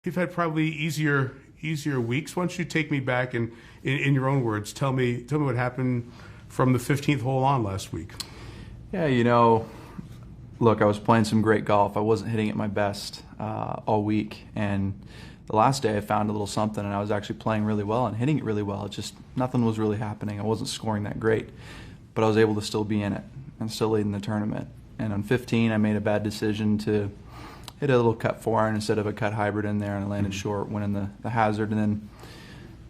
you've had probably easier weeks. Why don't you take me back and, in your own words, tell me what happened from the 15th hole on last week. Yeah, look, I was playing some great golf. I wasn't hitting at my best all week, and the last day I found a little something, and I was actually playing really well and hitting it really well. It just, nothing was really happening. I wasn't scoring that great, but I was able to still be in it and still lead in the tournament. And on 15, I made a bad decision to hit a little cut 4-iron instead of a cut hybrid in there, and I landed short, winning the hazard. And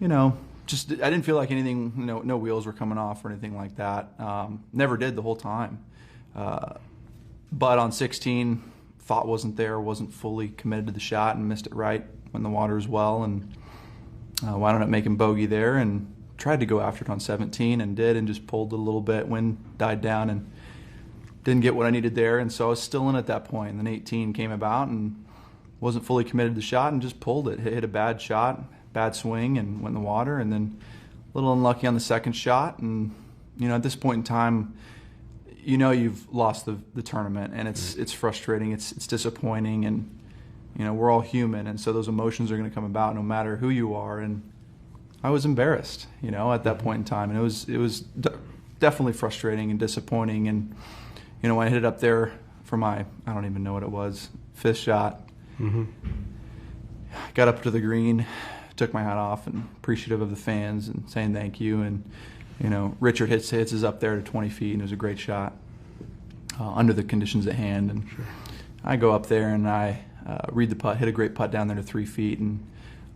then, just I didn't feel like anything, no wheels were coming off or anything like that. Never did the whole time. But on 16, thought wasn't there, wasn't fully committed to the shot and missed it right when the water was well, and wound up making bogey there and tried to go after it on 17 and did, and just pulled it a little bit. Wind died down and didn't get what I needed there, and so I was still in at that point. And then 18 came about and wasn't fully committed to the shot and just pulled it. Hit a bad shot, bad swing, and went in the water, and then a little unlucky on the second shot. And at this point in time, you've lost the tournament, and it's frustrating, it's disappointing, and we're all human, and so those emotions are going to come about no matter who you are. And I was embarrassed, at that point in time, and it was definitely frustrating and disappointing. And when I hit it up there for my, I don't even know what it was, 5th shot, got up to the green, took my hat off, and appreciative of the fans and saying thank you. And Richard hits is up there to 20 feet, and it was a great shot under the conditions at hand. And I go up there and I read the putt, hit a great putt down there to 3 feet. And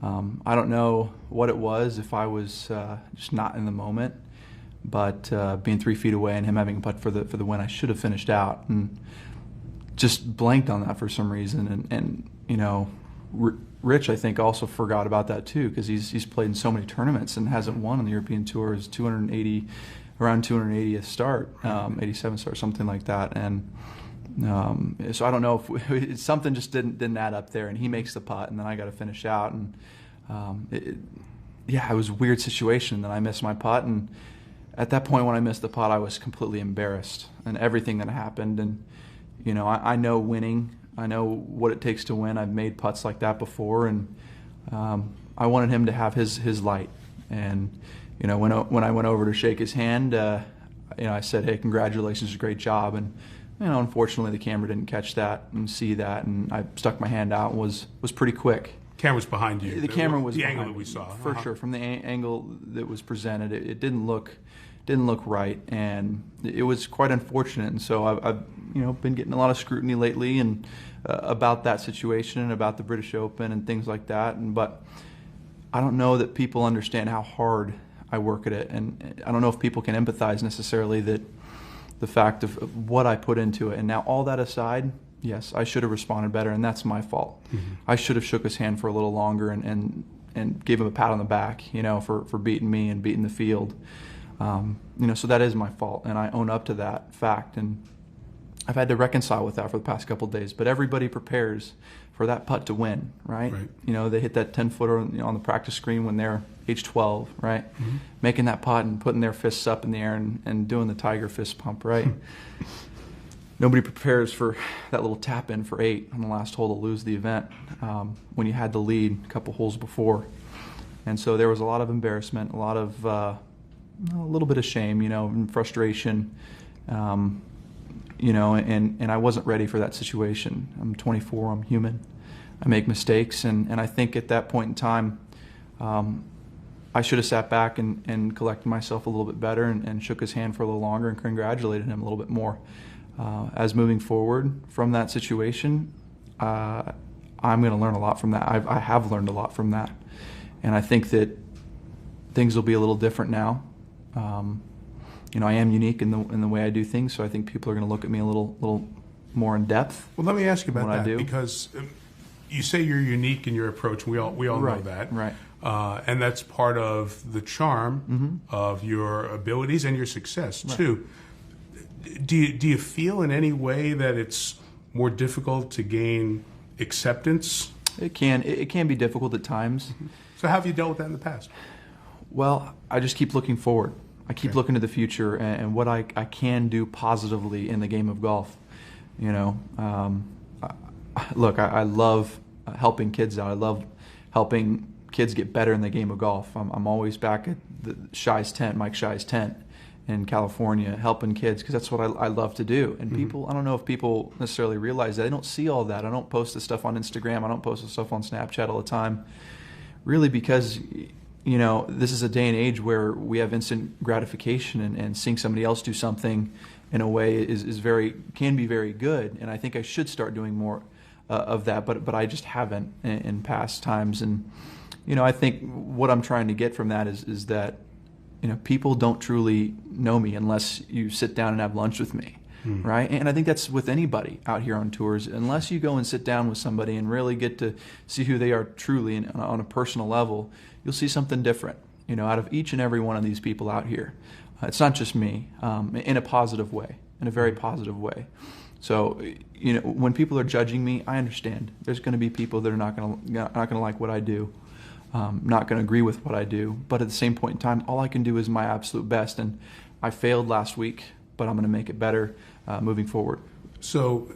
I don't know what it was, if I was just not in the moment, but being 3 feet away and him having a putt for the win, I should have finished out, and just blanked on that for some reason. And Rich, I think, also forgot about that too, because he's played in so many tournaments and hasn't won on the European Tour. Is around 280th start, 87th start, something like that. And so I don't know if something just didn't add up there. And he makes the putt, and then I got to finish out. And it was a weird situation. Then I missed my putt, and at that point when I missed the putt, I was completely embarrassed and everything that happened. And I know winning. I know what it takes to win. I've made putts like that before, and I wanted him to have his light. And when I went over to shake his hand, I said, "Hey, congratulations, great job." And unfortunately, the camera didn't catch that and see that, and I stuck my hand out and was pretty quick. Camera's behind you. The camera was the behind angle that we saw for sure. From the angle that was presented, it didn't look right, and it was quite unfortunate. And so I've been getting a lot of scrutiny lately, and about that situation and about the British Open and things like that. But I don't know that people understand how hard I work at it, and I don't know if people can empathize necessarily that the fact of what I put into it. And now, all that aside, yes, I should have responded better, and that's my fault. I should have shook his hand for a little longer and gave him a pat on the back, for beating me and beating the field. So that is my fault, and I own up to that fact. And I've had to reconcile with that for the past couple of days. But everybody prepares for that putt to win, right? They hit that 10-footer on the practice screen when they're age 12, right? Making that putt and putting their fists up in the air and doing the tiger fist pump, right? Nobody prepares for that little tap in for 8 on the last hole to lose the event when you had the lead a couple holes before. And so there was a lot of embarrassment, a lot of a little bit of shame, and frustration. And I wasn't ready for that situation. I'm 24, I'm human. I make mistakes, and I think at that point in time, I should have sat back and collected myself a little bit better and shook his hand for a little longer and congratulated him a little bit more. As moving forward from that situation, I'm going to learn a lot from that. I have learned a lot from that. And I think that things will be a little different now. I am unique in the way I do things, so I think people are going to look at me a little more in depth. Well, let me ask you about that, because you say you're unique in your approach. We all know that, right? And that's part of the charm of your abilities and your success too. Do you feel in any way that it's more difficult to gain acceptance? It can be difficult at times. So how have you dealt with that in the past? Well, I just keep looking forward. I keep looking to the future and what I can do positively in the game of golf. Look, I love helping kids out. I love helping kids get better in the game of golf. I'm always back at the Mike Shy's tent in California, helping kids, because that's what I love to do. And people, I don't know if people necessarily realize that. They don't see all that. I don't post this stuff on Instagram. I don't post this stuff on Snapchat all the time, really, because this is a day and age where we have instant gratification, and seeing somebody else do something in a way can be very good. And I think I should start doing more of that, but I just haven't in past times. And I think what I'm trying to get from that is that people don't truly know me unless you sit down and have lunch with me, right? And I think that's with anybody out here on tours. Unless you go and sit down with somebody and really get to see who they are truly and on a personal level, you'll see something different, out of each and every one of these people out here. It's not just me, in a positive way, in a very positive way. So, when people are judging me, I understand. There's going to be people that are not going to like what I do. Not going to agree with what I do, but at the same point in time, all I can do is my absolute best. And I failed last week, but I'm going to make it better moving forward. So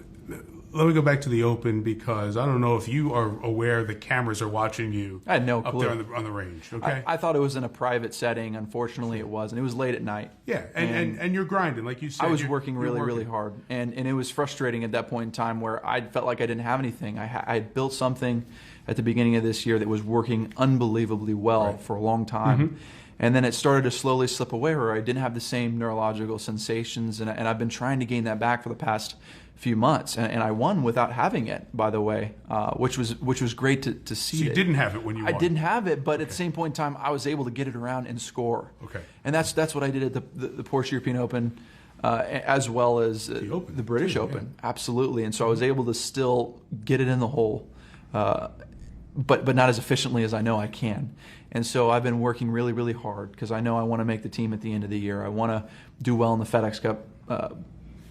let me go back to the Open, because I don't know if you are aware the cameras are watching you. I had no clue. Up there on the range. Okay, I thought it was in a private setting. Unfortunately, it wasn't. It was late at night. Yeah, and you're grinding, like you said. I was working really hard, and it was frustrating at that point in time where I felt like I didn't have anything. I had built something at the beginning of this year that was working unbelievably well for a long time. And then it started to slowly slip away, where I didn't have the same neurological sensations, and I've been trying to gain that back for the past few months, and I won without having it, by the way, which was great to see. So you didn't have it when you won. I didn't have it, but at the same point in time, I was able to get it around and score. Okay. And that's what I did at the Porsche European Open, as well as the British Open. Absolutely. And so I was able to still get it in the hole, but not as efficiently as I know I can. And so I've been working really hard, because I know I want to make the team at the end of the year. I want to do well in the FedEx Cup,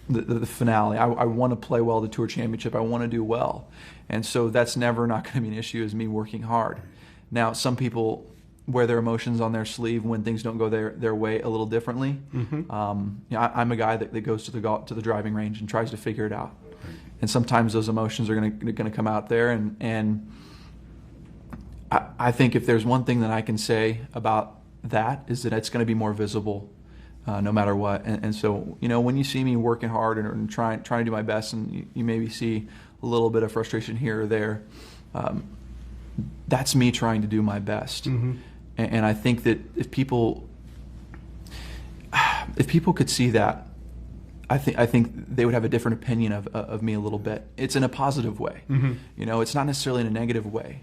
the finale. I want to play well at the Tour Championship. I want to do well. And so that's never not going to be an issue, is me working hard. Now, some people wear their emotions on their sleeve when things don't go their way a little differently. I'm a guy that goes to the driving range and tries to figure it out. And sometimes those emotions are going to come out there, and I think if there's one thing that I can say about that, is that it's going to be more visible no matter what. And so, when you see me working hard and trying to do my best, and you maybe see a little bit of frustration here or there, that's me trying to do my best. And I think that if people could see that, I think they would have a different opinion of me a little bit. It's in a positive way. It's not necessarily in a negative way.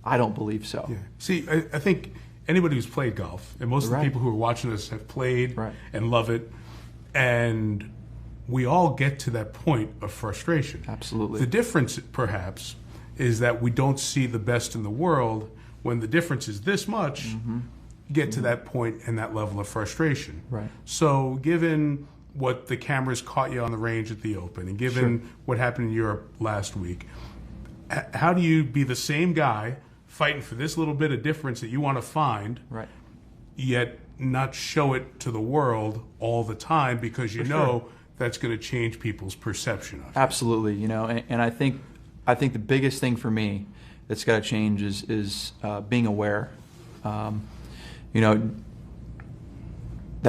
I don't believe so. Yeah. See, I think anybody who's played golf, and most of the people who are watching this have played and love it, and we all get to that point of frustration. Absolutely. The difference, perhaps, is that we don't see the best in the world when the difference is this much, get to that point and that level of frustration. Right. So given what the cameras caught you on the range at the Open, and given what happened in Europe last week, how do you be the same guy fighting for this little bit of difference that you want to find, yet not show it to the world all the time, because you know that's going to change people's perception of it? Absolutely. And I think the biggest thing for me that's got to change is being aware. That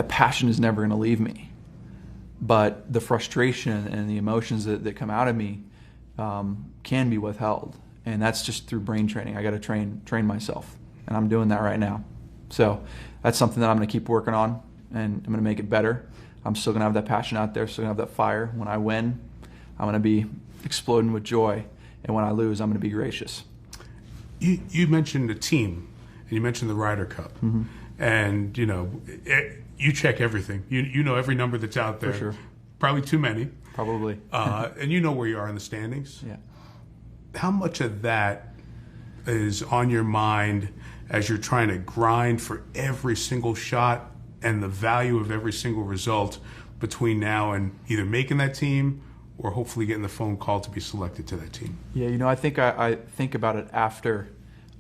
passion is never going to leave me, but the frustration and the emotions that come out of me can be withheld. And that's just through brain training. I got to train myself, and I'm doing that right now. So that's something that I'm going to keep working on, and I'm going to make it better. I'm still going to have that passion out there, still going to have that fire. When I win, I'm going to be exploding with joy, and when I lose, I'm going to be gracious. You mentioned a team, and you mentioned the Ryder Cup, and you check everything. You know every number that's out there. For sure. Probably too many. Probably. And you know where you are in the standings. Yeah. How much of that is on your mind as you're trying to grind for every single shot and the value of every single result between now and either making that team or hopefully getting the phone call to be selected to that team? Yeah, I think I think about it after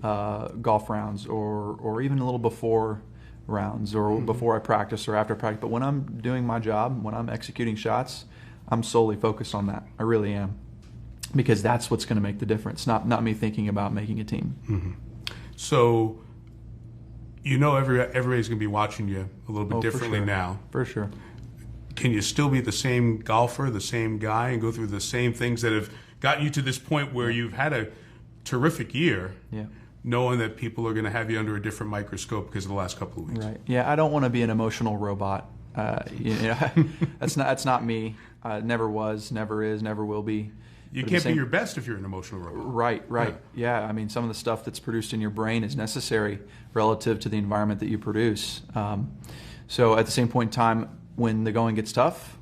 golf rounds, or even a little before rounds, or before I practice or after practice. But when I'm doing my job, when I'm executing shots, I'm solely focused on that. I really am. because that's what's going to make the difference, not me thinking about making a team. Mm-hmm. So, everybody's going to be watching you a little bit differently now. For sure. Can you still be the same golfer, the same guy, and go through the same things that have gotten you to this point where you've had a terrific year, knowing that people are going to have you under a different microscope because of the last couple of weeks? Right. Yeah, I don't want to be an emotional robot. That's not me. Never was, never is, never will be. You can't be your best if you're an emotional robot. Right. Yeah. I mean, some of the stuff that's produced in your brain is necessary relative to the environment that you produce. So at the same point in time, when the going gets tough,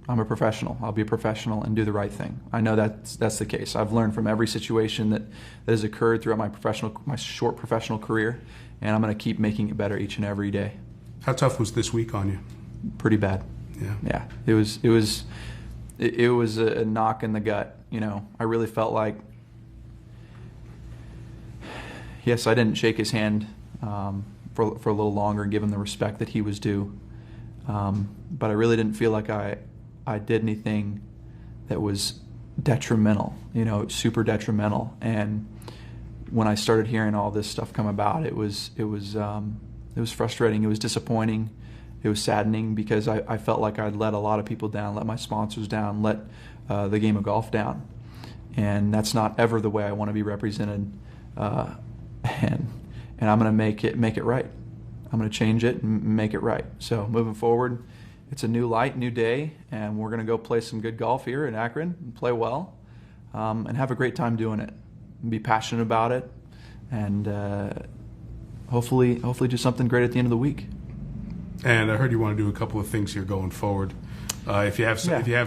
I'm a professional. I'll be a professional and do the right thing. I know that's the case. I've learned from every situation that has occurred throughout my short professional career, and I'm going to keep making it better each and every day. How tough was this week on you? Pretty bad. Yeah. It was a knock in the gut. I really felt like, yes, I didn't shake his hand for a little longer and give him the respect that he was due. But I really didn't feel like I did anything that was detrimental, super detrimental. And when I started hearing all this stuff come about, it was frustrating. It was disappointing. It was saddening because I felt like I'd let a lot of people down, let my sponsors down, let the game of golf down. And that's not ever the way I want to be represented. And I'm going to make it right. I'm going to change it and make it right. So moving forward, it's a new light, new day, and we're going to go play some good golf here in Akron and play well, and have a great time doing it. And be passionate about it, and hopefully do something great at the end of the week. And I heard you want to do a couple of things here going forward. If you have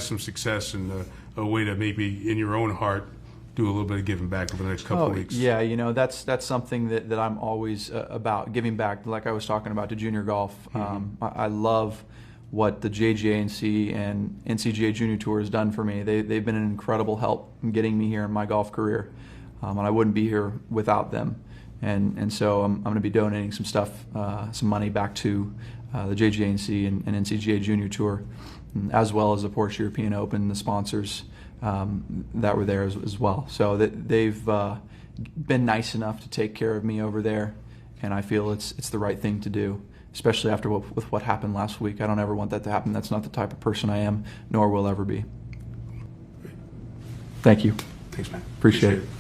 some success and a way to maybe in your own heart do a little bit of giving back over the next couple of weeks. Yeah, that's something that I'm always about, giving back, like I was talking about, to junior golf. I love what the JGA&C and NCGA Junior Tour has done for me. They've been an incredible help in getting me here in my golf career, and I wouldn't be here without them. And so I'm going to be donating some stuff, some money back to the JGA&C and NCGA Junior Tour, as well as the Porsche European Open, the sponsors that were there as well. So they've been nice enough to take care of me over there, and I feel it's the right thing to do, especially after with what happened last week. I don't ever want that to happen. That's not the type of person I am, nor will ever be. Thank you. Thanks, man. Appreciate it.